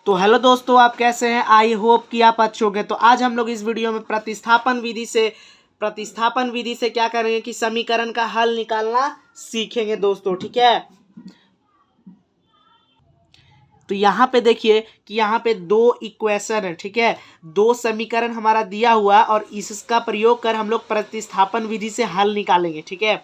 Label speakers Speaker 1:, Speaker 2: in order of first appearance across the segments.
Speaker 1: तो हेलो दोस्तों, आप कैसे हैं। आई होप कि आप अच्छे होंगे। तो आज हम लोग इस वीडियो में प्रतिस्थापन विधि से क्या करेंगे कि समीकरण का हल निकालना सीखेंगे दोस्तों। ठीक है, तो यहाँ पे देखिए कि यहाँ पे दो इक्वेशन है। ठीक है, दो समीकरण हमारा दिया हुआ और इसका प्रयोग कर हम लोग प्रतिस्थापन विधि से हल निकालेंगे। ठीक है,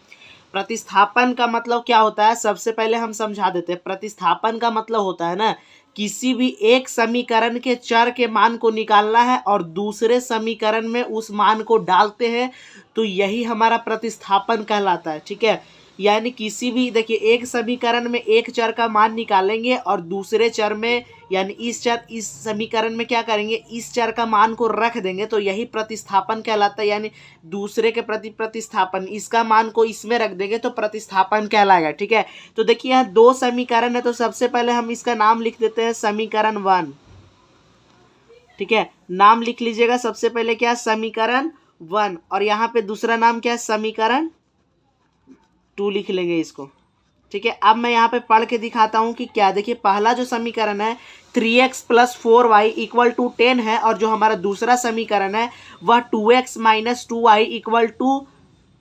Speaker 1: प्रतिस्थापन का मतलब क्या होता है, सबसे पहले हम समझा देते हैं। प्रतिस्थापन का मतलब होता है ना, किसी भी एक समीकरण के चर के मान को निकालना है और दूसरे समीकरण में उस मान को डालते हैं, तो यही हमारा प्रतिस्थापन कहलाता है। ठीक है, यानी किसी भी देखिए एक समीकरण में एक चर का मान निकालेंगे और दूसरे चर में यानी इस समीकरण में क्या करेंगे, इस चर का मान को रख देंगे, तो यही प्रतिस्थापन कहलाता है। यानी दूसरे के प्रति प्रतिस्थापन, इसका मान को इसमें रख देंगे तो प्रतिस्थापन कहलाएगा। ठीक है, तो देखिए यहाँ दो समीकरण है, तो सबसे पहले हम इसका नाम लिख देते हैं समीकरण 1। ठीक है, नाम लिख लीजिएगा सबसे पहले क्या है, समीकरण 1, और यहाँ पे दूसरा नाम क्या है, समीकरण 2 लिख लेंगे इसको। ठीक है, अब मैं यहाँ पे पढ़ के दिखाता हूँ कि क्या। देखिए पहला जो समीकरण है 3x + 4y = 10 है, और जो हमारा दूसरा समीकरण है वह 2x - 2y =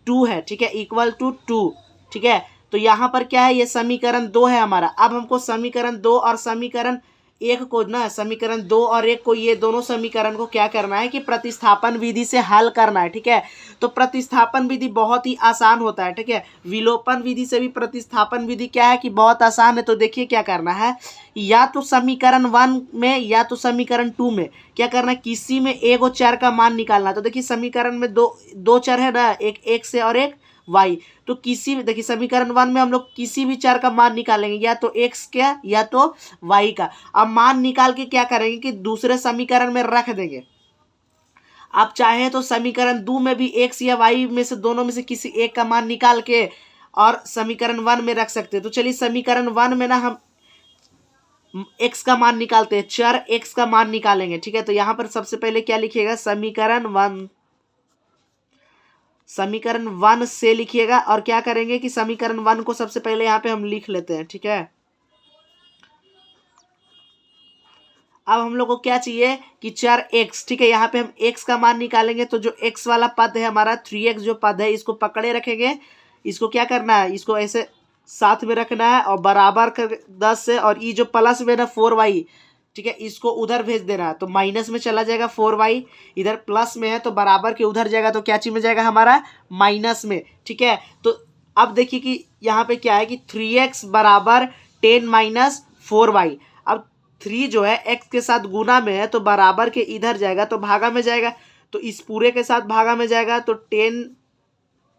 Speaker 1: 2 है। ठीक है, = 2। ठीक है, तो यहाँ पर क्या है, ये समीकरण 2 है हमारा। अब हमको समीकरण 2 और समीकरण 1 को ना, समीकरण 2 और 1 को, ये दोनों समीकरण को क्या करना है कि प्रतिस्थापन विधि से हल करना है। ठीक है, तो प्रतिस्थापन विधि बहुत ही आसान होता है। ठीक है, विलोपन विधि से भी प्रतिस्थापन विधि क्या है कि बहुत आसान है। तो देखिए क्या करना है, या तो समीकरण 1 में या तो समीकरण 2 में क्या करना है, किसी में एक और चर का मान निकालना। तो देखिए समीकरण में दो चर है ना, एक x है और एक y। तो किसी भी देखिए समीकरण 1 में हम लोग किसी भी चर का मान निकालेंगे, या तो x का या तो y का। अब मान निकाल के क्या करेंगे कि दूसरे समीकरण में रख देंगे। आप चाहे तो समीकरण 2 में भी x या y में से दोनों में से किसी एक का मान निकाल के और समीकरण 1 में रख सकते हैं। तो चलिए समीकरण 1 में ना हम x का मान निकालते हैं, चर x का मान निकालेंगे। ठीक है, तो यहां पर सबसे पहले क्या लिखिएगा, समीकरण 1 से लिखिएगा, और क्या करेंगे कि समीकरण 1 को सबसे पहले यहाँ पे हम लिख लेते हैं। ठीक है, अब हम लोग को क्या चाहिए कि चर x। ठीक है, यहाँ पे हम x का मान निकालेंगे, तो जो x वाला पद है हमारा 3x जो पद है, इसको पकड़े रखेंगे। इसको क्या करना है, इसको ऐसे साथ में रखना है और बराबर कर 10 से, और ये जो प्लस में ना 4y, ठीक है, इसको उधर भेज देना है, तो माइनस में चला जाएगा 4y। इधर प्लस में है तो बराबर के उधर जाएगा, तो क्या चीज में जाएगा हमारा, माइनस में। ठीक है, तो अब देखिए कि यहाँ पे क्या है कि 3x = 10 - 4y। अब 3 जो है x के साथ गुना में है, तो बराबर के इधर जाएगा तो भागा में जाएगा, तो इस पूरे के साथ भागा में जाएगा, तो 10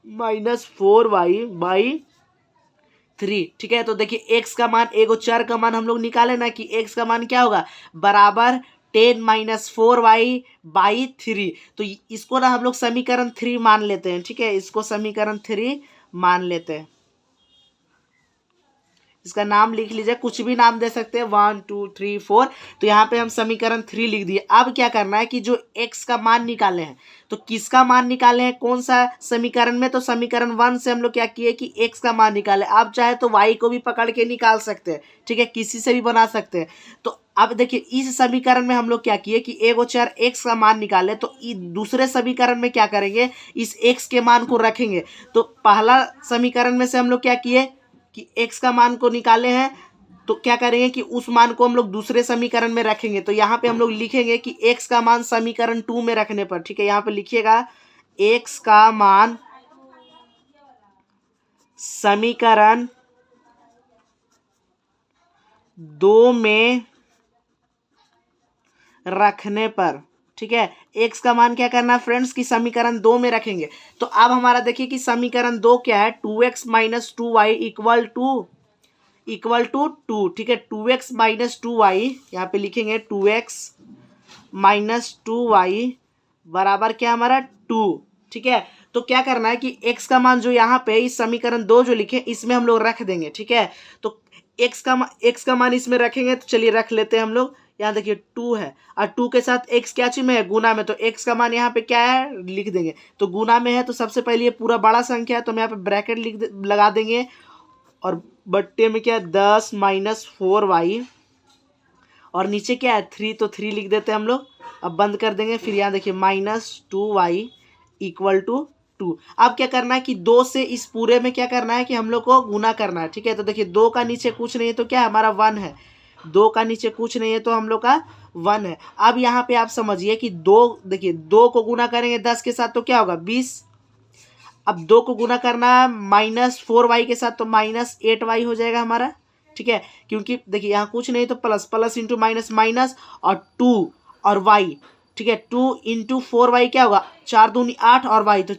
Speaker 1: - 4y/3। ठीक है, तो देखिए x का मान, एगो चर का मान हम लोग निकाले ना कि x का मान क्या होगा, बराबर 10 - 4y/3। तो इसको ना हम लोग समीकरण 3 मान लेते हैं। ठीक है, इसको समीकरण 3 मान लेते हैं। इसका नाम लिख लीजिए, कुछ भी नाम दे सकते हैं, 1 2 3 4। तो यहाँ पे हम समीकरण 3 लिख दिए। अब क्या करना है कि जो x का मान निकाले हैं, तो किसका मान निकाले हैं, कौन सा समीकरण में, तो समीकरण 1 से हम लोग क्या किए कि x का मान निकाले। आप चाहे तो y को भी पकड़ के निकाल सकते हैं। ठीक है, किसी से भी बना सकते हैं। तो अब देखिए इस समीकरण में हम लोग क्या किए कि एगो चर x का मान निकाले, तो दूसरे समीकरण में क्या करेंगे, इस x के मान को रखेंगे। तो पहला समीकरण में से हम लोग क्या किए कि x का मान को निकाले हैं, तो क्या करेंगे कि उस मान को हम लोग दूसरे समीकरण में रखेंगे। तो यहाँ पे हम लोग लिखेंगे कि x का मान समीकरण 2 में रखने पर, ठीक है, यहाँ पे लिखिएगा x का मान समीकरण 2 में रखने पर। ठीक है, x का मान क्या करना है फ्रेंड्स कि समीकरण 2 में रखेंगे। तो अब हमारा देखिए कि समीकरण 2 क्या है, 2x - 2y = 2। ठीक है, 2x - 2y यहाँ पे लिखेंगे, 2x - 2y बराबर क्या हमारा 2। ठीक है, तो क्या करना है कि x का मान जो यहाँ पे इस समीकरण 2 जो लिखे इसमें हम लोग रख देंगे। ठीक है, तो x का मान इसमें रखेंगे, तो चलिए रख लेते हैं हम लोग। यहाँ देखिए 2 है और 2 के साथ x क्या चीज में है, गुना में, तो x का मान यहाँ पे क्या है लिख देंगे। तो गुना में है तो सबसे पहले ये पूरा बड़ा संख्या है, तो हम यहाँ पे ब्रैकेट लगा देंगे, और बट्टे में क्या 10 - 4y और नीचे क्या है 3, तो 3 लिख देते हैं हम लोग। अब बंद कर देंगे। फिर यहाँ देखिए -2y इक्वल टू 2। अब क्या करना है कि 2 से इस पूरे में क्या करना है कि हम लोग को गुना करना है, ठीक है। तो देखिए 2 का नीचे कुछ नहीं है तो क्या हमारा 1 है, 2 का नीचे कुछ नहीं है तो हम लोग का 1 है। अब यहाँ पे आप समझिए कि 2, देखिए 2 को गुना करेंगे 10 के साथ तो क्या होगा 20। अब 2 को गुना करना है -4y के साथ तो -8y हो जाएगा हमारा, ठीक है। क्योंकि देखिए यहाँ कुछ नहीं तो plus, plus into minus minus, और 2 और y, ठीक है। 2 इंटू 4y क्या होगा 4 दूनी 8 और y तो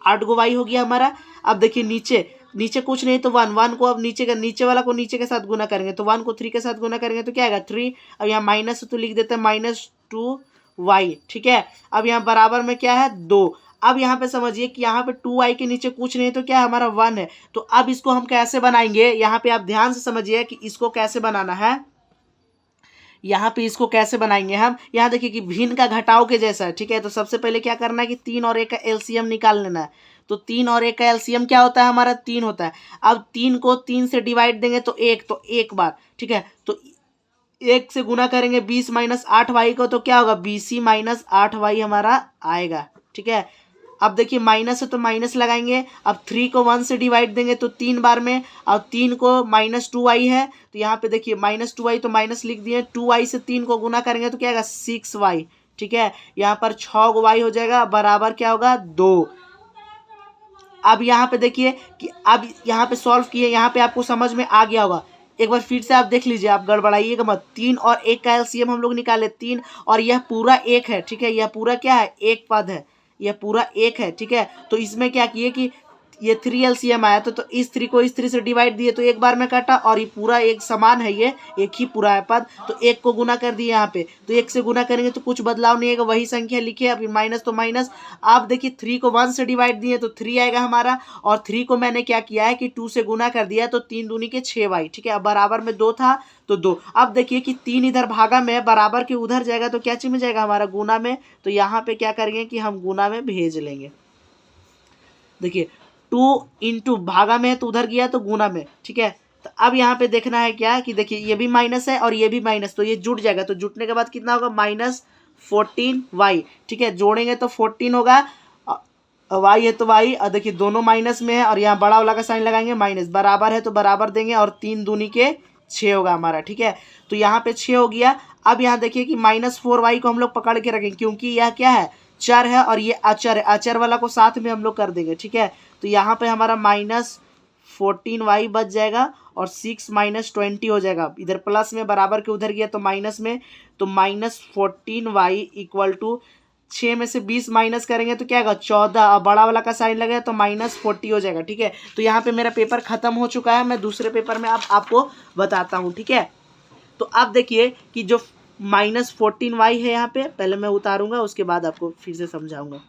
Speaker 1: 8 गो y हो गया हमारा। अब देखिए नीचे कुछ नहीं तो 1 को अब नीचे वाला को नीचे के साथ गुना करेंगे तो 1 को 3 के साथ गुना करेंगे तो क्या आएगा 3। अब यहाँ माइनस तो लिख देते हैं -2y, ठीक है। अब यहाँ बराबर में क्या है 2। अब यहाँ पे समझिए कि यहाँ पे 2y के नीचे कुछ नहीं तो क्या है हमारा 1 है। तो अब इसको हम कैसे बनाएंगे, यहाँ पे आप ध्यान से समझिए कि इसको कैसे बनाना है। यहाँ पे इसको कैसे बनाएंगे हम, यहाँ देखिए कि भिन्न का घटाव के जैसा है, ठीक है। तो सबसे पहले क्या करना है कि 3 और 1 का एलसीएम निकाल लेना है। तो 3 और 1 का एलसीएम क्या होता है हमारा 3 होता है। अब 3 को 3 से डिवाइड देंगे तो 1 बार, ठीक है। तो 1 से गुना करेंगे 20 माइनस 8y को तो क्या होगा 20 माइनस 8y हमारा आएगा, ठीक है। अब देखिए माइनस है तो माइनस लगाएंगे। अब 3 को 1 से डिवाइड देंगे तो 3 बार में, और 3 को -2y है तो यहाँ पे देखिए -2y तो माइनस लिख दिए। 2y से 3 को गुना करेंगे तो क्या आएगा 6y, ठीक है। यहाँ पर 6 गो y हो जाएगा, बराबर क्या होगा 2। अब यहाँ पे देखिए कि अब यहाँ पे सॉल्व किए, यहाँ पे आपको समझ में आ गया होगा। एक बार फिर से आप देख लीजिए, आप गड़बड़ाइएगा मत। 3 और 1 का एलसीएम हम लोग निकाले 3, और यह पूरा 1 है, ठीक है। यह पूरा क्या है 1 पद है, यह पूरा 1 है, ठीक है। तो इसमें क्या किए कि ये 3 एलसीएम आया तो इस 3 को इस 3 से डिवाइड दिए तो एक बार में काटा, और ये पूरा एक समान है, ये एक ही पूरा है पद। तो 1 को गुना कर दिए यहाँ पे, तो 1 से गुना करेंगे तो कुछ बदलाव नहीं आएगा, वही संख्या लिखे। अभी माइनस तो माइनस। आप देखिए 3 को 1 से डिवाइड दिए तो 3 आएगा हमारा, और 3 को मैंने क्या किया है कि 2 से गुना कर दिया तो 3 दूनी के 6y, ठीक है। अब बराबर में 2 था तो 2। अब देखिए कि 3 इधर भागा में, बराबर के उधर जाएगा तो क्या चीज में जाएगा हमारा गुना में। तो यहाँ पे क्या करेंगे कि हम गुना में भेज लेंगे। देखिए 2 इंटू भागा में है तो उधर गया तो गुना में, ठीक है। तो अब यहाँ पे देखना है क्या कि देखिए ये भी माइनस है और ये भी माइनस, तो ये जुट जाएगा। तो जुटने के बाद कितना होगा -14y, ठीक है। जोड़ेंगे तो 14 होगा, y है तो y, और देखिए दोनों माइनस में है, और यहाँ बड़ा वाला का साइन लगाएंगे माइनस, बराबर है तो बराबर देंगे, और 3 दूनी के 6 होगा हमारा, ठीक है। तो यहाँ पे 6 हो गया। अब यहाँ देखिए कि -4y को हम लोग पकड़ के रखेंगे, क्योंकि यह क्या है चर है और ये अचर है। अचर वाला को साथ में हम लोग कर देंगे, ठीक है। तो यहाँ पे हमारा -14y बच जाएगा, और 6 -20 हो जाएगा। इधर प्लस में बराबर के उधर गया तो माइनस में, तो -14y इक्वल टू 6 में से 20 माइनस करेंगे तो क्या आएगा 14, और बड़ा वाला का साइन लगेगा तो -40 हो जाएगा, ठीक है। तो यहाँ पे मेरा पेपर खत्म हो चुका है, मैं दूसरे पेपर में आपको बताता हूँ, ठीक है। तो अब देखिए कि जो -14y है यहाँ पे, पहले मैं उतारूंगा उसके बाद आपको फिर से समझाऊंगा,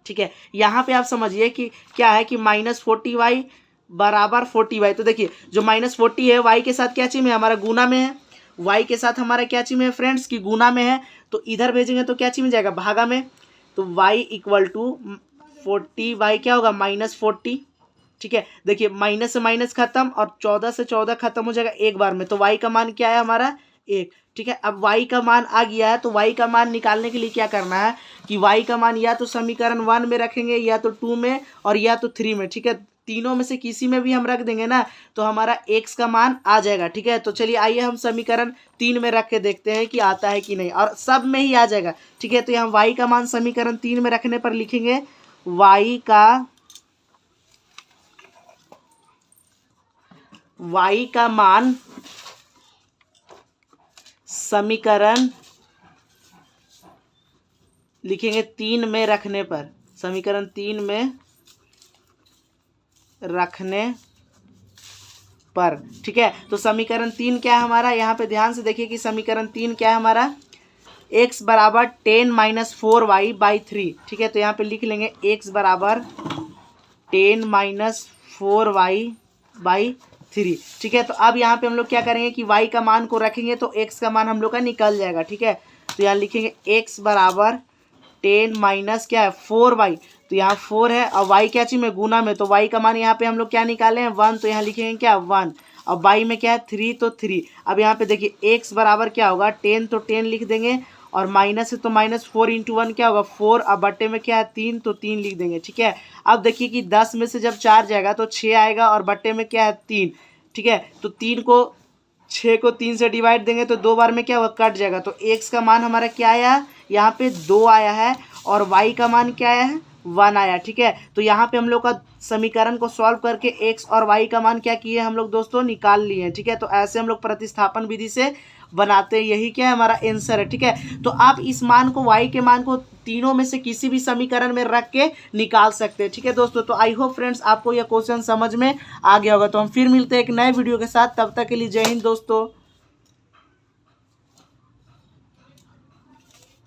Speaker 1: ठीक है। यहाँ पे आप समझिए कि क्या है कि -40y बराबर 40y। तो देखिए जो -40 है y के साथ क्या चीज में हमारा गुना में है, y के साथ हमारा क्या चीज में है फ्रेंड्स की गुना में है। तो इधर भेजेंगे तो क्या चीज में जाएगा भागा में, तो y इक्वल टू 40y क्या होगा -40, ठीक है। देखिए माइनस से माइनस खत्म, और 14 से 14 खत्म हो जाएगा एक बार में। तो y का मान क्या है हमारा 1, ठीक है। अब y का मान आ गया है, तो y का मान निकालने के लिए क्या करना है कि y का मान या तो समीकरण 1 में रखेंगे, या तो 2 में, और या तो 3 में, ठीक है। तीनों में से किसी में भी हम रख देंगे ना तो हमारा x का मान आ जाएगा, ठीक है। तो चलिए आइए हम समीकरण 3 में रख के देखते हैं कि आता है कि नहीं, और सब में ही आ जाएगा, ठीक है। तो हम y का मान समीकरण 3 में रखने पर लिखेंगे y का मान समीकरण लिखेंगे 3 में रखने पर, समीकरण 3 में रखने पर, ठीक है। तो समीकरण 3 क्या है हमारा, यहाँ पे ध्यान से देखिए कि समीकरण 3 क्या है हमारा, x बराबर 10 - 4y/3, ठीक है। तो यहाँ पे लिख लेंगे x बराबर 10 - 4y/3, ठीक है। तो अब यहाँ पे हम लोग क्या करेंगे कि y का मान को रखेंगे तो x का मान हम लोग का निकल जाएगा, ठीक है। तो यहाँ लिखेंगे x बराबर 10 - क्या है 4y, तो यहाँ 4 है, और y क्या चीज में गुना में, तो y का मान यहाँ पे हम लोग क्या निकाले हैं 1, तो यहाँ लिखेंगे क्या 1, और y में क्या है 3 तो 3। अब यहाँ पे देखिए x बराबर क्या होगा 10 तो 10 लिख देंगे और माइनस है तो -4 × 1 क्या होगा 4। अब बट्टे में क्या है 3 तो 3 लिख देंगे। ठीक है, अब देखिए कि 10 में से जब 4 जाएगा तो 6 आएगा और बट्टे में क्या है 3। ठीक है, तो 6 को 3 से डिवाइड देंगे तो 2 बार में क्या होगा कट जाएगा। तो x का मान हमारा क्या आया यहाँ पे 2 आया है और y का मान क्या आया है 1 आया। ठीक है, तो यहाँ पे हम लोग का समीकरण को सॉल्व करके x और y का मान क्या किए हम लोग दोस्तों निकाल लिए हैं। ठीक है, तो ऐसे हम लोग प्रतिस्थापन विधि से बनाते हैं, यही क्या है हमारा आंसर है। ठीक है, तो आप इस मान को y के मान को तीनों में से किसी भी समीकरण में रख के निकाल सकते हैं। ठीक है दोस्तों, तो आई होप फ्रेंड्स आपको यह क्वेश्चन समझ में आ गया होगा। तो हम फिर मिलते हैं एक नए वीडियो के साथ, तब तक के लिए जय हिंद दोस्तों।